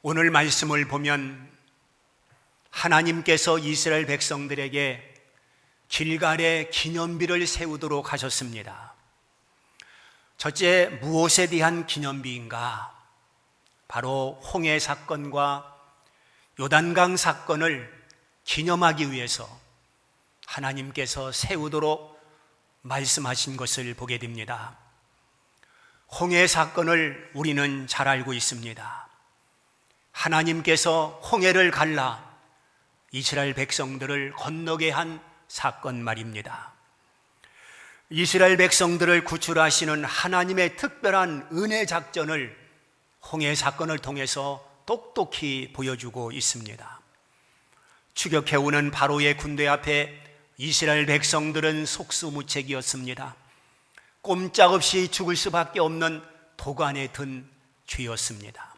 오늘 말씀을 보면 하나님께서 이스라엘 백성들에게 길갈에 기념비를 세우도록 하셨습니다. 첫째, 무엇에 대한 기념비인가? 바로 홍해 사건과 요단강 사건을 기념하기 위해서 하나님께서 세우도록 말씀하신 것을 보게 됩니다. 홍해 사건을 우리는 잘 알고 있습니다. 하나님께서 홍해를 갈라 이스라엘 백성들을 건너게 한 사건 말입니다. 이스라엘 백성들을 구출하시는 하나님의 특별한 은혜 작전을 홍해 사건을 통해서 똑똑히 보여주고 있습니다. 추격해오는 바로의 군대 앞에 이스라엘 백성들은 속수무책이었습니다. 꼼짝없이 죽을 수밖에 없는 도관에 든 죄였습니다.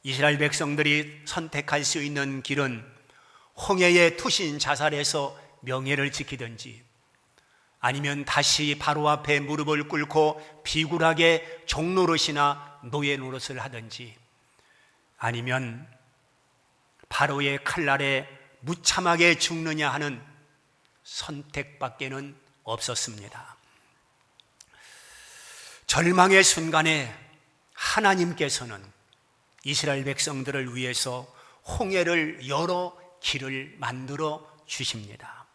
이스라엘 백성들이 선택할 수 있는 길은 홍해의 투신 자살에서 명예를 지키든지, 아니면 다시 바로 앞에 무릎을 꿇고 비굴하게 종노릇이나 노예 노릇을 하든지, 아니면 바로의 칼날에 무참하게 죽느냐 하는 선택밖에는 없었습니다. 절망의 순간에 하나님께서는 이스라엘 백성들을 위해서 홍해를 열어 길을 만들어 주십니다.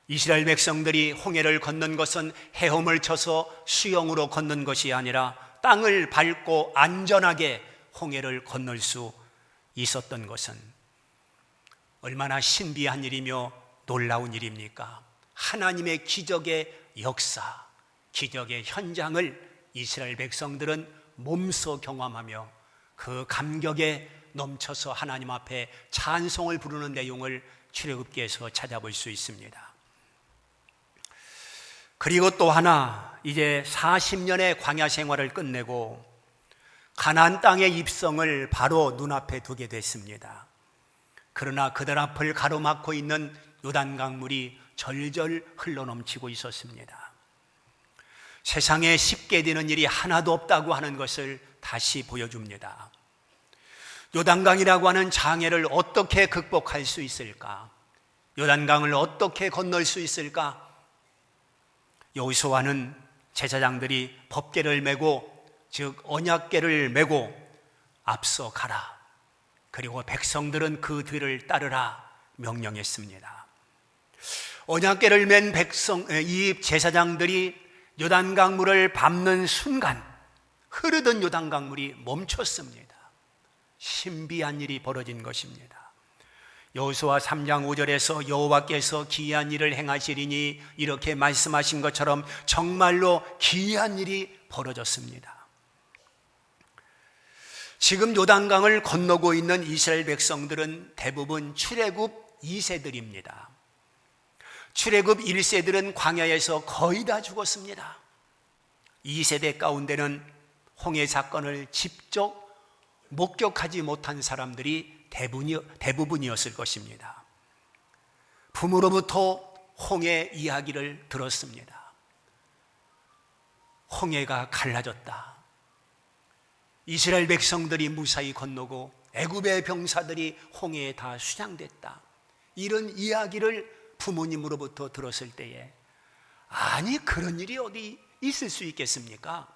이스라엘 백성들이 홍해를 건넌 것은 헤엄을 쳐서 수영으로 건넌 것이 아니라 땅을 밟고 안전하게 홍해를 건널 수 있었던 것은 얼마나 신비한 일이며 놀라운 일입니까? 하나님의 기적의 역사, 기적의 현장을 이스라엘 백성들은 몸소 경험하며 그 감격에 넘쳐서 하나님 앞에 찬송을 부르는 내용을 출애굽기에서 찾아볼 수 있습니다. 그리고 또 하나, 이제 40년의 광야 생활을 끝내고 가나안 땅의 입성을 바로 눈앞에 두게 됐습니다. 그러나 그들 앞을 가로막고 있는 요단강물이 절절 흘러넘치고 있었습니다. 세상에 쉽게 되는 일이 하나도 없다고 하는 것을 다시 보여줍니다. 요단강이라고 하는 장애를 어떻게 극복할 수 있을까? 요단강을 어떻게 건널 수 있을까? 여호수아는 제사장들이 법궤를 메고, 즉 언약궤를 메고 앞서 가라, 그리고 백성들은 그 뒤를 따르라 명령했습니다. 언약궤를 맨 이 제사장들이 요단강물을 밟는 순간 흐르던 요단강물이 멈췄습니다. 신비한 일이 벌어진 것입니다. 여호수아 3장 5절에서 여호와께서 기이한 일을 행하시리니 이렇게 말씀하신 것처럼 정말로 기이한 일이 벌어졌습니다. 지금 요단강을 건너고 있는 이스라엘 백성들은 대부분 출애굽 2세들입니다. 출애굽 1세들은 광야에서 거의 다 죽었습니다. 2세대 가운데는 홍해 사건을 직접 목격하지 못한 사람들이 대부분이었을 것입니다. 부모로부터 홍해 이야기를 들었습니다. 홍해가 갈라졌다. 이스라엘 백성들이 무사히 건너고 애굽의 병사들이 홍해에 다 수장됐다. 이런 이야기를 부모님으로부터 들었을 때에, 아니 그런 일이 어디 있을 수 있겠습니까?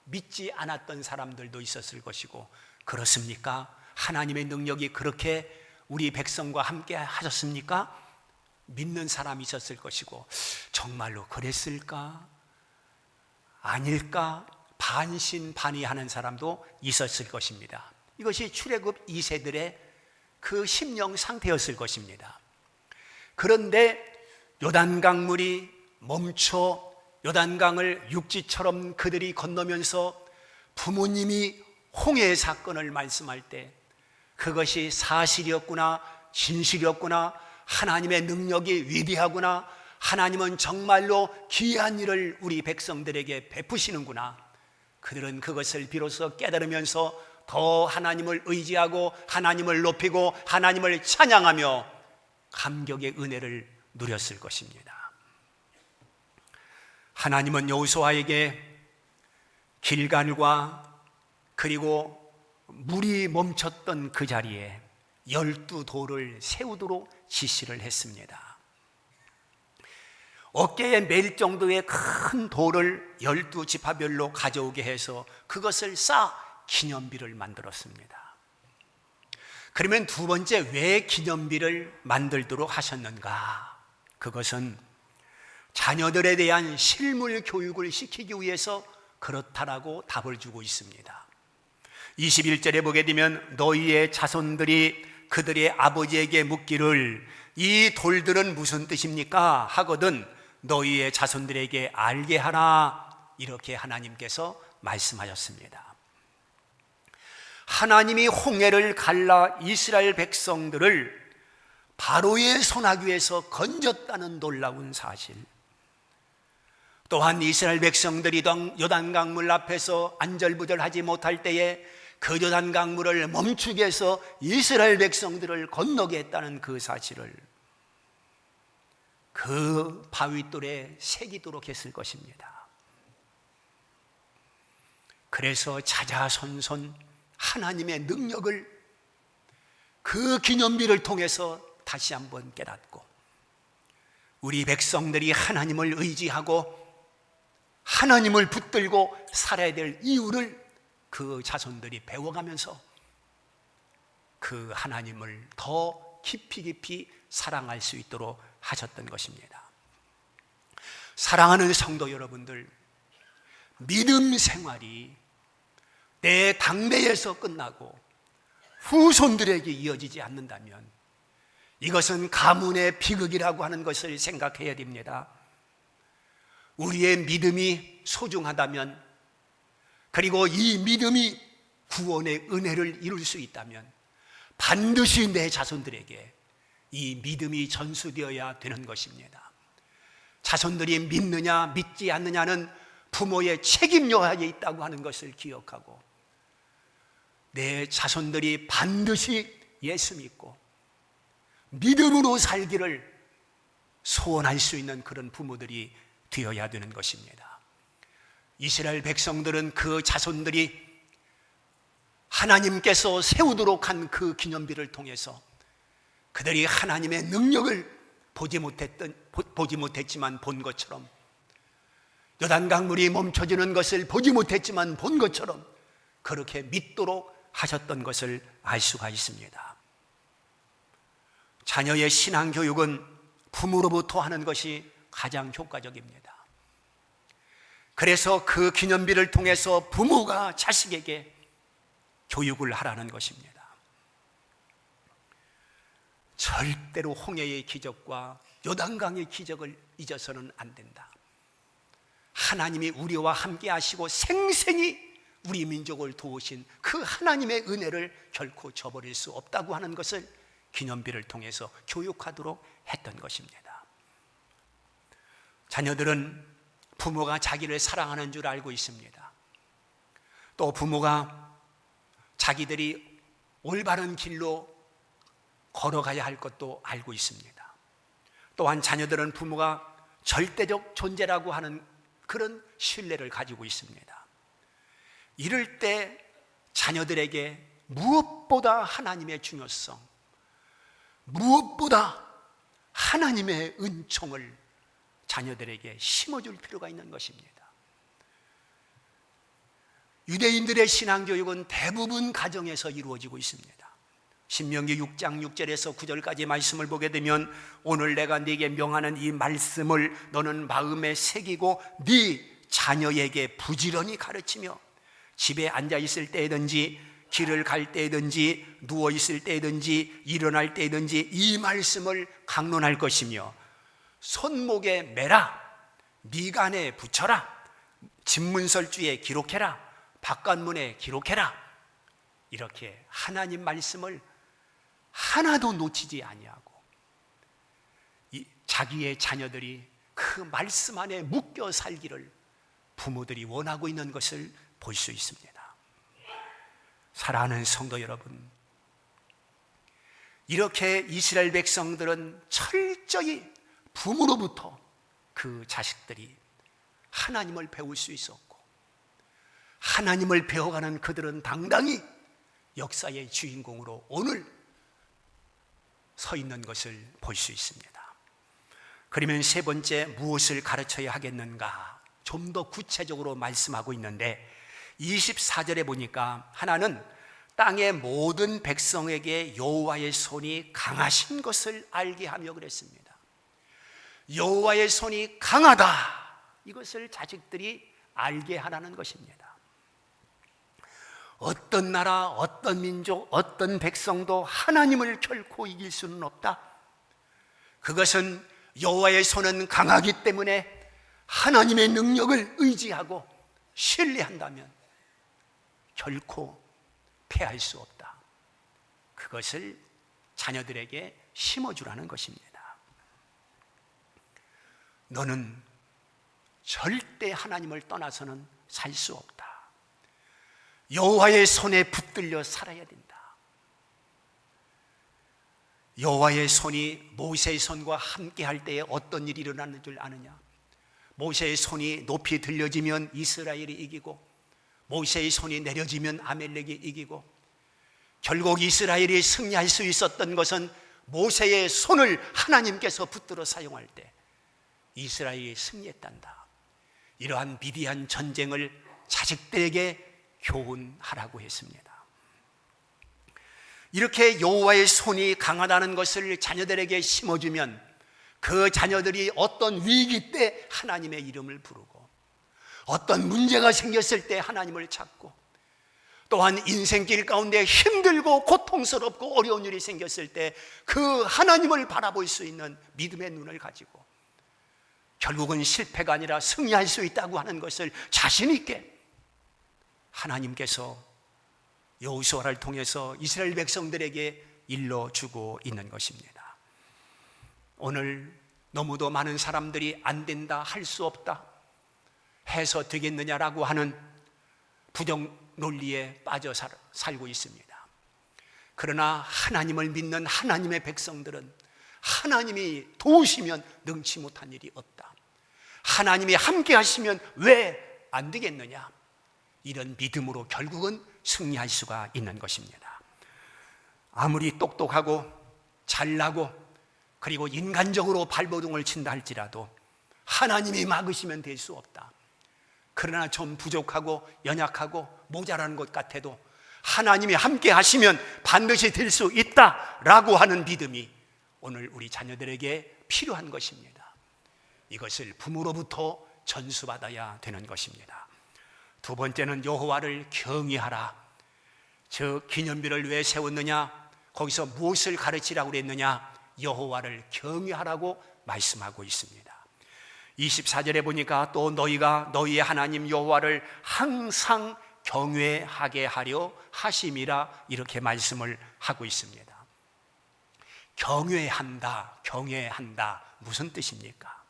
믿지 않았던 사람들도 있었을 것이고, 그렇습니까? 하나님의 능력이 그렇게 우리 백성과 함께 하셨습니까? 믿는 사람이 있었을 것이고, 정말로 그랬을까? 아닐까? 반신반의하는 사람도 있었을 것입니다. 이것이 출애굽 2세들의 그 심령 상태였을 것입니다. 그런데 요단강물이 멈춰 요단강을 육지처럼 그들이 건너면서 부모님이 홍해의 사건을 말씀할 때 그것이 사실이었구나, 진실이었구나, 하나님의 능력이 위대하구나, 하나님은 정말로 귀한 일을 우리 백성들에게 베푸시는구나, 그들은 그것을 비로소 깨달으면서 더 하나님을 의지하고 하나님을 높이고 하나님을 찬양하며 감격의 은혜를 누렸을 것입니다. 하나님은 여호수아에게 길갈과 그리고 물이 멈췄던 그 자리에 12돌을 세우도록 지시를 했습니다. 어깨에 맬 정도의 큰 돌을 12지파별로 가져오게 해서 그것을 쌓아 기념비를 만들었습니다. 그러면 두 번째, 왜 기념비를 만들도록 하셨는가? 그것은 자녀들에 대한 실물 교육을 시키기 위해서 그렇다라고 답을 주고 있습니다. 21절에 보게 되면 너희의 자손들이 그들의 아버지에게 묻기를 이 돌들은 무슨 뜻입니까? 하거든 너희의 자손들에게 알게 하라. 이렇게 하나님께서 말씀하셨습니다. 하나님이 홍해를 갈라 이스라엘 백성들을 바로의 손아귀에서 건졌다는 놀라운 사실, 또한 이스라엘 백성들이 요단강물 앞에서 안절부절하지 못할 때에 그 요단강물을 멈추게 해서 이스라엘 백성들을 건너게 했다는 그 사실을 그 바위돌에 새기도록 했을 것입니다. 그래서 자자손손 하나님의 능력을 그 기념비를 통해서 다시 한번 깨닫고, 우리 백성들이 하나님을 의지하고 하나님을 붙들고 살아야 될 이유를 그 자손들이 배워가면서 그 하나님을 더 깊이 사랑할 수 있도록 하셨던 것입니다. 사랑하는 성도 여러분들, 믿음 생활이 내 당대에서 끝나고 후손들에게 이어지지 않는다면 이것은 가문의 비극이라고 하는 것을 생각해야 됩니다. 우리의 믿음이 소중하다면, 그리고 이 믿음이 구원의 은혜를 이룰 수 있다면 반드시 내 자손들에게 이 믿음이 전수되어야 되는 것입니다. 자손들이 믿느냐 믿지 않느냐는 부모의 책임 여하에 있다고 하는 것을 기억하고, 내 자손들이 반드시 예수 믿고 믿음으로 살기를 소원할 수 있는 그런 부모들이 되어야 되는 것입니다. 이스라엘 백성들은 그 자손들이 하나님께서 세우도록 한 그 기념비를 통해서 그들이 하나님의 능력을 보지 못했지만 본 것처럼, 요단강물이 멈춰지는 것을 보지 못했지만 본 것처럼 그렇게 믿도록 하셨던 것을 알 수가 있습니다. 자녀의 신앙교육은 부모로부터 하는 것이 가장 효과적입니다. 그래서 그 기념비를 통해서 부모가 자식에게 교육을 하라는 것입니다. 절대로 홍해의 기적과 요단강의 기적을 잊어서는 안 된다. 하나님이 우리와 함께 하시고 생생히 우리 민족을 도우신 그 하나님의 은혜를 결코 저버릴 수 없다고 하는 것을 기념비를 통해서 교육하도록 했던 것입니다. 자녀들은 부모가 자기를 사랑하는 줄 알고 있습니다. 또 부모가 자기들이 올바른 길로 걸어가야 할 것도 알고 있습니다. 또한 자녀들은 부모가 절대적 존재라고 하는 그런 신뢰를 가지고 있습니다. 이럴 때 자녀들에게 무엇보다 하나님의 중요성, 무엇보다 하나님의 은총을 자녀들에게 심어줄 필요가 있는 것입니다. 유대인들의 신앙교육은 대부분 가정에서 이루어지고 있습니다. 신명기 6장 6절에서 9절까지 말씀을 보게 되면 오늘 내가 네게 명하는 이 말씀을 너는 마음에 새기고 네 자녀에게 부지런히 가르치며 집에 앉아 있을 때든지 길을 갈 때든지 누워 있을 때든지 일어날 때든지 이 말씀을 강론할 것이며 손목에 매라, 미간에 붙여라, 집문설주에 기록해라, 바깥문에 기록해라. 이렇게 하나님 말씀을 하나도 놓치지 아니하고 자기의 자녀들이 그 말씀 안에 묶여 살기를 부모들이 원하고 있는 것을 볼 수 있습니다. 사랑하는 성도 여러분, 이렇게 이스라엘 백성들은 철저히 부모로부터 그 자식들이 하나님을 배울 수 있었고, 하나님을 배워가는 그들은 당당히 역사의 주인공으로 오늘 서 있는 것을 볼 수 있습니다. 그러면 세 번째, 무엇을 가르쳐야 하겠는가? 좀 더 구체적으로 말씀하고 있는데 24절에 보니까 하나는 땅의 모든 백성에게 여호와의 손이 강하신 것을 알게 하며 그랬습니다. 여호와의 손이 강하다, 이것을 자식들이 알게 하라는 것입니다. 어떤 나라, 어떤 민족, 어떤 백성도 하나님을 결코 이길 수는 없다. 그것은 여호와의 손은 강하기 때문에 하나님의 능력을 의지하고 신뢰한다면 결코 패할 수 없다. 그것을 자녀들에게 심어주라는 것입니다. 너는 절대 하나님을 떠나서는 살 수 없다. 여호와의 손에 붙들려 살아야 된다. 여호와의 손이 모세의 손과 함께 할 때에 어떤 일이 일어나는 줄 아느냐? 모세의 손이 높이 들려지면 이스라엘이 이기고, 모세의 손이 내려지면 아멜렉이 이기고, 결국 이스라엘이 승리할 수 있었던 것은 모세의 손을 하나님께서 붙들어 사용할 때 이스라엘이 승리했단다. 이러한 미디안 전쟁을 자식들에게 교훈하라고 했습니다. 이렇게 여호와의 손이 강하다는 것을 자녀들에게 심어주면 그 자녀들이 어떤 위기 때 하나님의 이름을 부르고, 어떤 문제가 생겼을 때 하나님을 찾고, 또한 인생길 가운데 힘들고 고통스럽고 어려운 일이 생겼을 때 그 하나님을 바라볼 수 있는 믿음의 눈을 가지고 결국은 실패가 아니라 승리할 수 있다고 하는 것을 자신 있게 하나님께서 여호수아를 통해서 이스라엘 백성들에게 일러주고 있는 것입니다. 오늘 너무도 많은 사람들이 안 된다, 할 수 없다, 해서 되겠느냐라고 하는 부정 논리에 빠져 살고 있습니다. 그러나 하나님을 믿는 하나님의 백성들은 하나님이 도우시면 능치 못한 일이 없다. 하나님이 함께 하시면 왜 안 되겠느냐? 이런 믿음으로 결국은 승리할 수가 있는 것입니다. 아무리 똑똑하고 잘나고 그리고 인간적으로 발버둥을 친다 할지라도 하나님이 막으시면 될 수 없다. 그러나 좀 부족하고 연약하고 모자라는 것 같아도 하나님이 함께 하시면 반드시 될 수 있다라고 하는 믿음이 오늘 우리 자녀들에게 필요한 것입니다. 이것을 부모로부터 전수받아야 되는 것입니다. 두 번째는 여호와를 경외하라. 저 기념비를 왜 세웠느냐? 거기서 무엇을 가르치라고 그랬느냐? 여호와를 경외하라고 말씀하고 있습니다. 24절에 보니까 또 너희가 너희의 하나님 여호와를 항상 경외하게 하려 하심이라, 이렇게 말씀을 하고 있습니다. 경외한다 무슨 뜻입니까?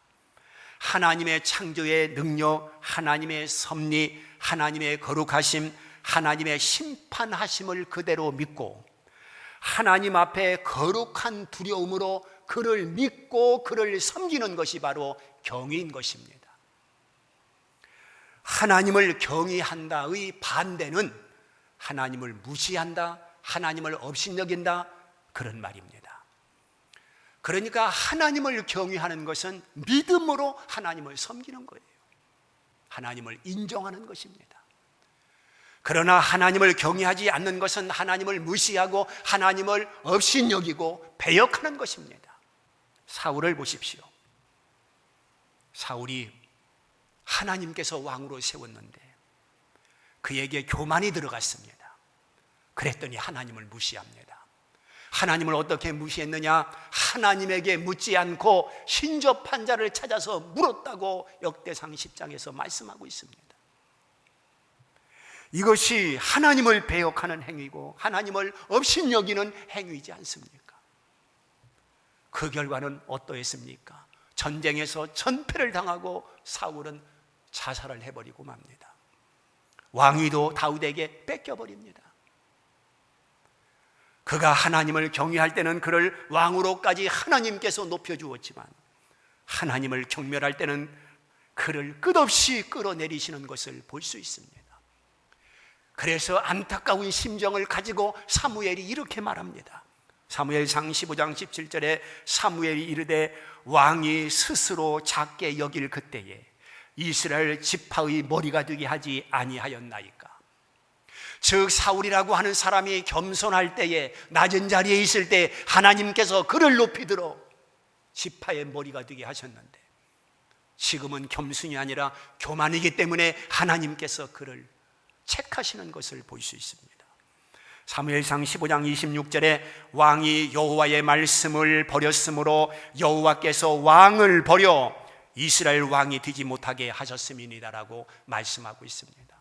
하나님의 창조의 능력, 하나님의 섭리, 하나님의 거룩하심, 하나님의 심판하심을 그대로 믿고 하나님 앞에 거룩한 두려움으로 그를 믿고 그를 섬기는 것이 바로 경외인 것입니다. 하나님을 경외한다의 반대는 하나님을 무시한다, 하나님을 업신여긴다, 그런 말입니다. 그러니까 하나님을 경외하는 것은 믿음으로 하나님을 섬기는 거예요. 하나님을 인정하는 것입니다. 그러나 하나님을 경외하지 않는 것은 하나님을 무시하고 하나님을 업신여기고 배역하는 것입니다. 사울을 보십시오. 사울이 하나님께서 왕으로 세웠는데 그에게 교만이 들어갔습니다. 그랬더니 하나님을 무시합니다. 하나님을 어떻게 무시했느냐? 하나님에게 묻지 않고 신접한 자를 찾아서 물었다고 역대상 10장에서 말씀하고 있습니다. 이것이 하나님을 배역하는 행위고 하나님을 업신여기는 행위이지 않습니까? 그 결과는 어떠했습니까? 전쟁에서 전패를 당하고 사울은 자살을 해버리고 맙니다. 왕위도 다윗에게 뺏겨버립니다. 그가 하나님을 경외할 때는 그를 왕으로까지 하나님께서 높여주었지만 하나님을 경멸할 때는 그를 끝없이 끌어내리시는 것을 볼 수 있습니다. 그래서 안타까운 심정을 가지고 사무엘이 이렇게 말합니다. 사무엘상 15장 17절에 사무엘이 이르되 왕이 스스로 작게 여길 그때에 이스라엘 지파의 머리가 되게 하지 아니하였나이까. 즉 사울이라고 하는 사람이 겸손할 때에, 낮은 자리에 있을 때 하나님께서 그를 높이 들어 지파의 머리가 되게 하셨는데, 지금은 겸손이 아니라 교만이기 때문에 하나님께서 그를 책하시는 것을 볼 수 있습니다. 사무엘상 15장 26절에 왕이 여호와의 말씀을 버렸으므로 여호와께서 왕을 버려 이스라엘 왕이 되지 못하게 하셨음이니다라고 말씀하고 있습니다.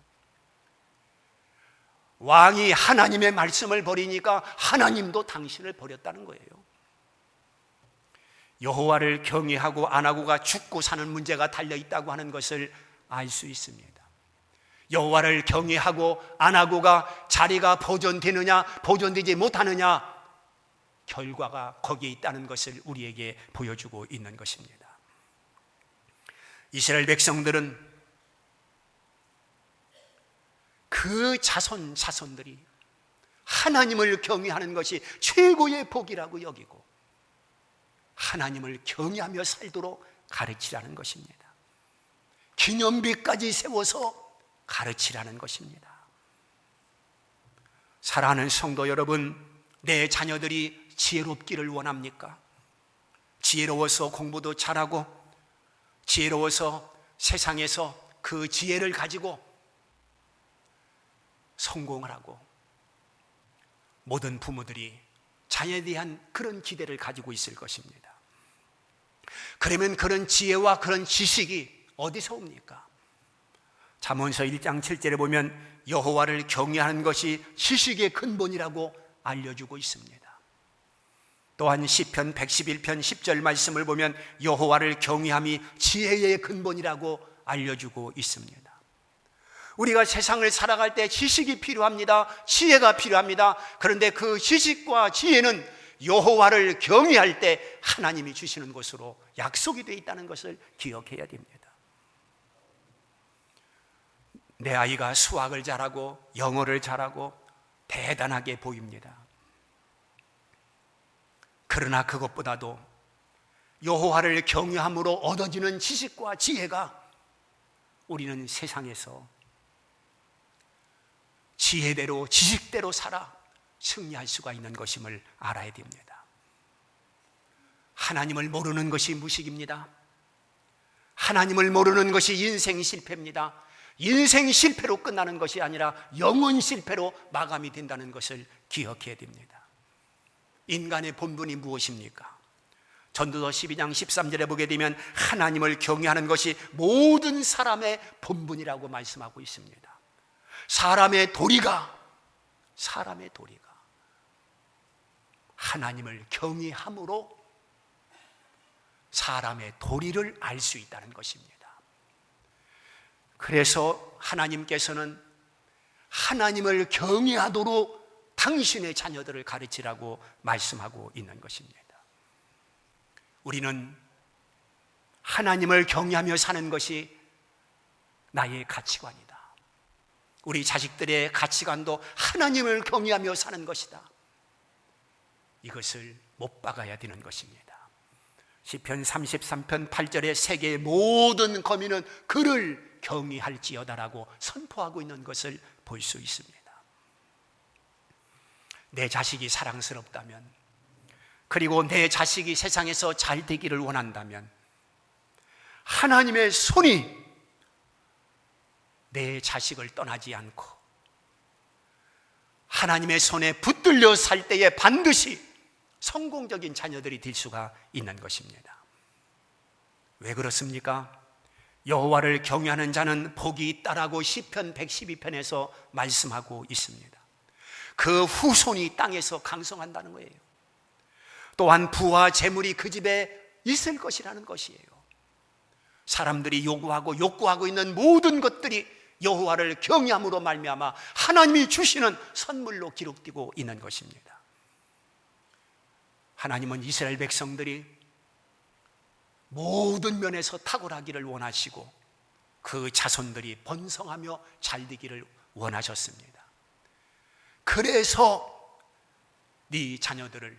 왕이 하나님의 말씀을 버리니까 하나님도 당신을 버렸다는 거예요. 여호와를 경외하고 안 하고가 죽고 사는 문제가 달려있다고 하는 것을 알 수 있습니다. 여호와를 경외하고 안 하고가 자리가 보존되느냐 보존되지 못하느냐, 결과가 거기에 있다는 것을 우리에게 보여주고 있는 것입니다. 이스라엘 백성들은 그 자손들이 하나님을 경외하는 것이 최고의 복이라고 여기고 하나님을 경외하며 살도록 가르치라는 것입니다. 기념비까지 세워서 가르치라는 것입니다. 사랑하는 성도 여러분, 내 자녀들이 지혜롭기를 원합니까? 지혜로워서 공부도 잘하고 지혜로워서 세상에서 그 지혜를 가지고 성공을 하고, 모든 부모들이 자녀에 대한 그런 기대를 가지고 있을 것입니다. 그러면 그런 지혜와 그런 지식이 어디서 옵니까? 잠언서 1장 7절에 보면 여호와를 경외하는 것이 지식의 근본이라고 알려주고 있습니다. 또한 시편 111편 10절 말씀을 보면 여호와를 경외함이 지혜의 근본이라고 알려주고 있습니다. 우리가 세상을 살아갈 때 지식이 필요합니다. 지혜가 필요합니다. 그런데 그 지식과 지혜는 여호와를 경외할 때 하나님이 주시는 것으로 약속이 되어 있다는 것을 기억해야 됩니다. 내 아이가 수학을 잘하고 영어를 잘하고 대단하게 보입니다. 그러나 그것보다도 여호와를 경외함으로 얻어지는 지식과 지혜가 우리는 세상에서 지혜대로 지식대로 살아 승리할 수가 있는 것임을 알아야 됩니다. 하나님을 모르는 것이 무식입니다. 하나님을 모르는 것이 인생 실패입니다. 인생 실패로 끝나는 것이 아니라 영원 실패로 마감이 된다는 것을 기억해야 됩니다. 인간의 본분이 무엇입니까? 전도서 12장 13절에 보게 되면 하나님을 경외하는 것이 모든 사람의 본분이라고 말씀하고 있습니다. 사람의 도리가 하나님을 경외함으로 사람의 도리를 알 수 있다는 것입니다. 그래서 하나님께서는 하나님을 경외하도록 당신의 자녀들을 가르치라고 말씀하고 있는 것입니다. 우리는 하나님을 경외하며 사는 것이 나의 가치관이다. 우리 자식들의 가치관도 하나님을 경외하며 사는 것이다. 이것을 못 박아야 되는 것입니다. 시편 33편 8절에 세계의 모든 거민은 그를 경외할지어다라고 선포하고 있는 것을 볼 수 있습니다. 내 자식이 사랑스럽다면, 그리고 내 자식이 세상에서 잘 되기를 원한다면 하나님의 손이 내 자식을 떠나지 않고 하나님의 손에 붙들려 살 때에 반드시 성공적인 자녀들이 될 수가 있는 것입니다. 왜 그렇습니까? 여호와를 경외하는 자는 복이 있다라고 시편 112편에서 말씀하고 있습니다. 그 후손이 땅에서 강성한다는 거예요. 또한 부와 재물이 그 집에 있을 것이라는 것이에요. 사람들이 요구하고 욕구하고 있는 모든 것들이 여호와를 경외함으로 말미암아 하나님이 주시는 선물로 기록되고 있는 것입니다. 하나님은 이스라엘 백성들이 모든 면에서 탁월하기를 원하시고 그 자손들이 번성하며 잘 되기를 원하셨습니다. 그래서 네 자녀들을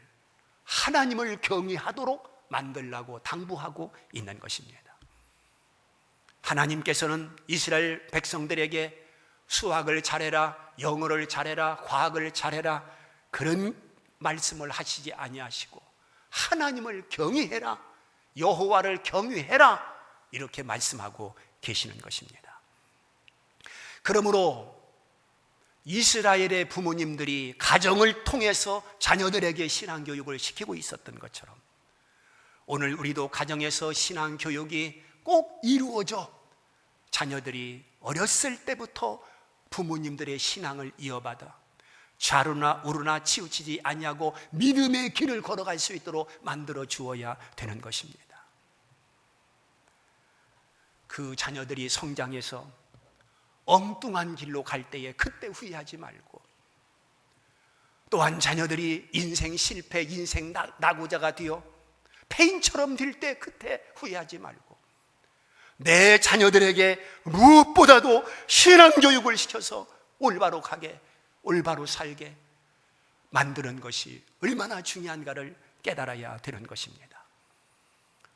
하나님을 경외하도록 만들라고 당부하고 있는 것입니다. 하나님께서는 이스라엘 백성들에게 수학을 잘해라, 영어를 잘해라, 과학을 잘해라 그런 말씀을 하시지 아니하시고 하나님을 경외해라, 여호와를 경외해라 이렇게 말씀하고 계시는 것입니다. 그러므로 이스라엘의 부모님들이 가정을 통해서 자녀들에게 신앙교육을 시키고 있었던 것처럼 오늘 우리도 가정에서 신앙교육이 꼭 이루어져 자녀들이 어렸을 때부터 부모님들의 신앙을 이어받아 좌루나 우루나 치우치지 아니하고 믿음의 길을 걸어갈 수 있도록 만들어 주어야 되는 것입니다. 그 자녀들이 성장해서 엉뚱한 길로 갈 때에 그때 후회하지 말고, 또한 자녀들이 인생 실패, 인생 낙오자가 되어 폐인처럼 될 때 그때 후회하지 말고, 내 자녀들에게 무엇보다도 신앙교육을 시켜서 올바로 가게, 올바로 살게 만드는 것이 얼마나 중요한가를 깨달아야 되는 것입니다.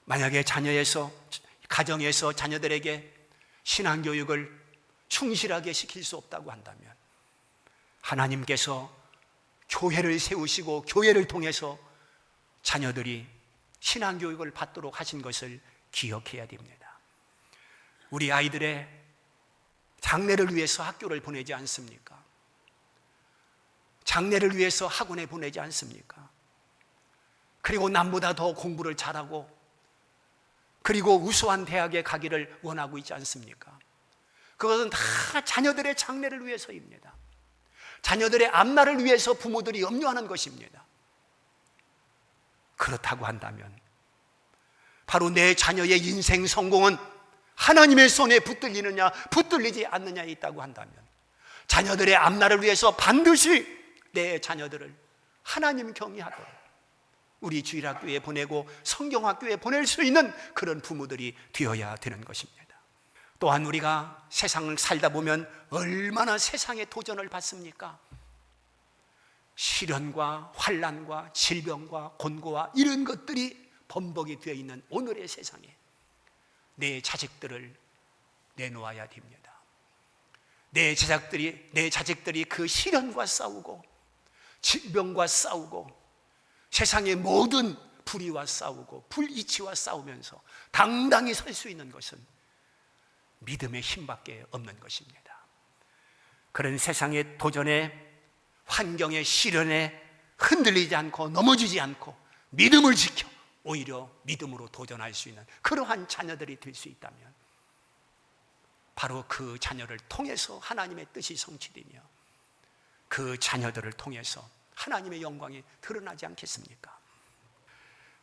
만약에 가정에서 자녀들에게 신앙교육을 충실하게 시킬 수 없다고 한다면 하나님께서 교회를 세우시고 교회를 통해서 자녀들이 신앙교육을 받도록 하신 것을 기억해야 됩니다. 우리 아이들의 장래를 위해서 학교를 보내지 않습니까? 장래를 위해서 학원에 보내지 않습니까? 그리고 남보다 더 공부를 잘하고 그리고 우수한 대학에 가기를 원하고 있지 않습니까? 그것은 다 자녀들의 장래를 위해서입니다. 자녀들의 앞날을 위해서 부모들이 염려하는 것입니다. 그렇다고 한다면 바로 내 자녀의 인생 성공은 하나님의 손에 붙들리느냐 붙들리지 않느냐에 있다고 한다면 자녀들의 앞날을 위해서 반드시 내 자녀들을 하나님 경외하도록 우리 주일학교에 보내고 성경학교에 보낼 수 있는 그런 부모들이 되어야 되는 것입니다. 또한 우리가 세상을 살다 보면 얼마나 세상의 도전을 받습니까? 시련과 환난과 질병과 곤고와 이런 것들이 범벅이 되어 있는 오늘의 세상에 내 자식들을 내놓아야 됩니다. 내 자식들이 그 시련과 싸우고 질병과 싸우고 세상의 모든 불의와 싸우고 불이치와 싸우면서 당당히 설 수 있는 것은 믿음의 힘밖에 없는 것입니다. 그런 세상의 도전에, 환경의 시련에 흔들리지 않고 넘어지지 않고 믿음을 지켜 오히려 믿음으로 도전할 수 있는 그러한 자녀들이 될 수 있다면 바로 그 자녀를 통해서 하나님의 뜻이 성취되며 그 자녀들을 통해서 하나님의 영광이 드러나지 않겠습니까?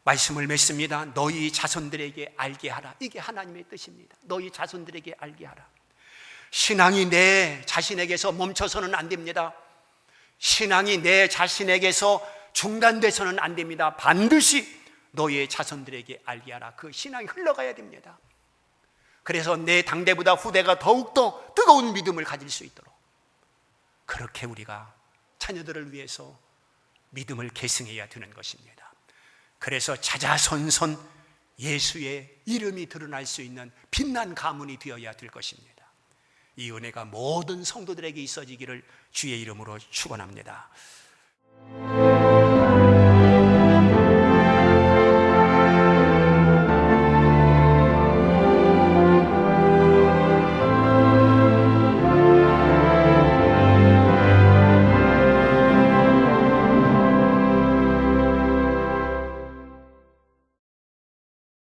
말씀을 맺습니다. 너희 자손들에게 알게 하라. 이게 하나님의 뜻입니다. 너희 자손들에게 알게 하라. 신앙이 내 자신에게서 멈춰서는 안 됩니다. 신앙이 내 자신에게서 중단돼서는 안 됩니다. 반드시 너희의 자손들에게 알게 하라. 그 신앙이 흘러가야 됩니다. 그래서 내 당대보다 후대가 더욱더 뜨거운 믿음을 가질 수 있도록 그렇게 우리가 자녀들을 위해서 믿음을 계승해야 되는 것입니다. 그래서 자자손손 예수의 이름이 드러날 수 있는 빛난 가문이 되어야 될 것입니다. 이 은혜가 모든 성도들에게 있어지기를 주의 이름으로 축원합니다.